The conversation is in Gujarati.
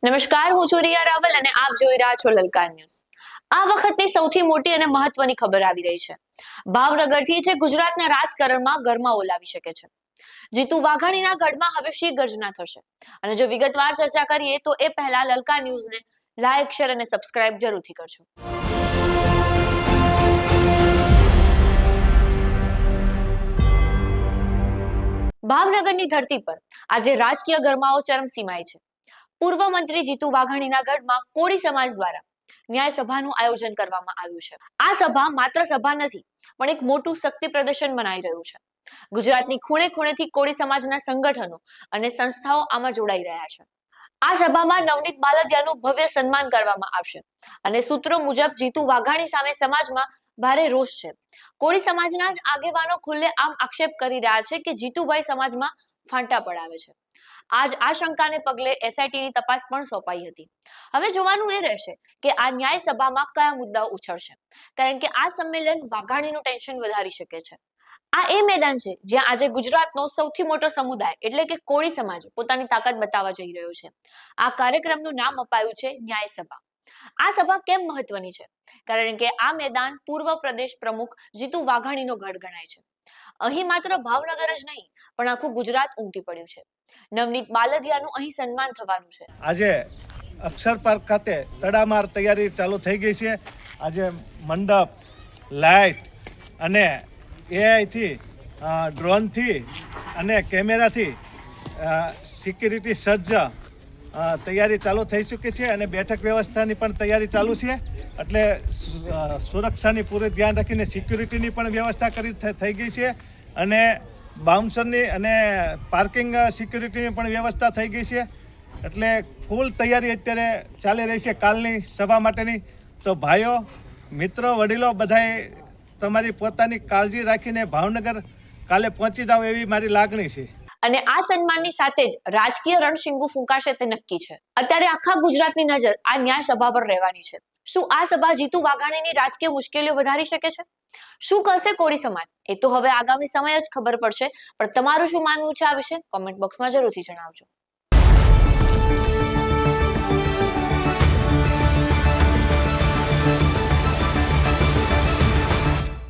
નમસ્કાર, હું છું રિયા રાવલ અને આપ જોઈ રહ્યા છો લલકાર ન્યૂઝ। આ વખતની સૌથી મોટી અને મહત્વની ખબર આવી રહી છે। ભાવનગરથી જે ગુજરાતના રાજકારણમાં ગરમાવો લાવી શકે છે। જીતુ વાઘાણીના ગઢમાં હવે શી ગર્જના થશે અને જો વિગતવાર ચર્ચા કરીએ તો એ પહેલા લલકાર ન્યૂઝને લાઈક, શેર અને સબસ્ક્રાઇબ જરૂરથી કરજો। ભાવનગરની ધરતી પર આજે રાજકીય ગરમાવો ચરમસીમાએ છે। પૂર્વ મંત્રી જીતુ વાઘાણીના ગઢમાં કોળી સમાજ દ્વારા ન્યાય સભાનું આયોજન કરવામાં આવ્યું છે। આ સભા માત્ર સભા નથી પણ એક મોટું શક્તિ પ્રદર્શન બનાવી રહ્યું છે। ગુજરાતની ખૂણે ખૂણેથી કોળી સમાજના સંગઠનો અને સંસ્થાઓ આમાં જોડાઈ રહ્યા છે। આ સભામાં નવનીત બાલદિયાનું ભવ્ય સન્માન કરવામાં આવશે અને સૂત્રો મુજબ જીતુ વાઘાણી સામે સમાજમાં ભારે રોષ છે। કોળી સમાજના જ આગેવાનો ખુલ્લે આમ આક્ષેપ કરી રહ્યા છે કે જીતુભાઈ સમાજમાં ફાંટા પડાવે છે। આજ આ શંકાને પગલે એસઆઈટીની તપાસ પણ સોંપાઈ હતી। હવે જોવાનું એ રહેશે કે આ ન્યાય સભામાં કયા મુદ્દાઓ ઉછળશે, કારણ કે આ સંમેલન વાઘાણીનું ટેન્શન વધારી શકે છે। આ એ મેદાન છે જ્યાં આજે ગુજરાતનો સૌથી મોટો સમુદાય એટલે કે કોળી સમાજ પોતાની તાકાત બતાવવા જઈ રહ્યો છે। આ કાર્યક્રમનું નામ અપાયું છે ન્યાય સભા। આ સભા કેમ મહત્વની છે? કારણ કે આ મેદાન પૂર્વ પ્રદેશ પ્રમુખ જીતુ વાઘાણીનો ગઢ ગણાય છે। અહીં માત્ર ભાવનગર જ નહીં પણ આખું ગુજરાત ઉમટી પડ્યું છે। નવનીત બાલદિયાનું અહીં સન્માન થવાનું છે। આજે અક્ષર પાર્ક ખાતે તડામાર તૈયારી ચાલુ થઈ ગઈ છે। આજે મંડપ, લાઇટ અને એઆઈથી, ડ્રોનથી અને કેમેરાથી સિક્યુરિટી સજ્જ તૈયારી ચાલુ થઈ ચૂકી છે અને બેઠક વ્યવસ્થાની પણ તૈયારી ચાલુ છે। એટલે સુરક્ષાની પૂરી ધ્યાન રાખીને સિક્યુરિટીની પણ વ્યવસ્થા થઈ ગઈ છે અને બાઉન્સરની અને પાર્કિંગ સિક્યુરિટીની પણ વ્યવસ્થા થઈ ગઈ છે। એટલે ફૂલ તૈયારી અત્યારે ચાલી રહી છે કાલની સભા માટેની। તો ભાઈઓ, મિત્રો, વડીલો બધાએ તમારી પોતાની કાળજી રાખીને ભાવનગર કાલે પહોંચી જાવ એવી મારી લાગણી છે। અને આ સન્માનની સાથે જ રાજકીય રણશીંગુ ફૂંકાશે તે નક્કી છે। અત્યારે આખા ગુજરાતની નજર આ ન્યાય સભા પર રહેવાની છે। શું આ સભા જીતુ વાઘાણીની રાજકીય મુશ્કેલીઓ વધારી શકે છે? શું કરશે કોળી સમાજ? એ તો હવે આગામી સમય જ ખબર પડશે। પણ તમારું શું માનવું છે આ વિશે? કોમેન્ટ બોક્સમાં જરૂરથી જણાવજો।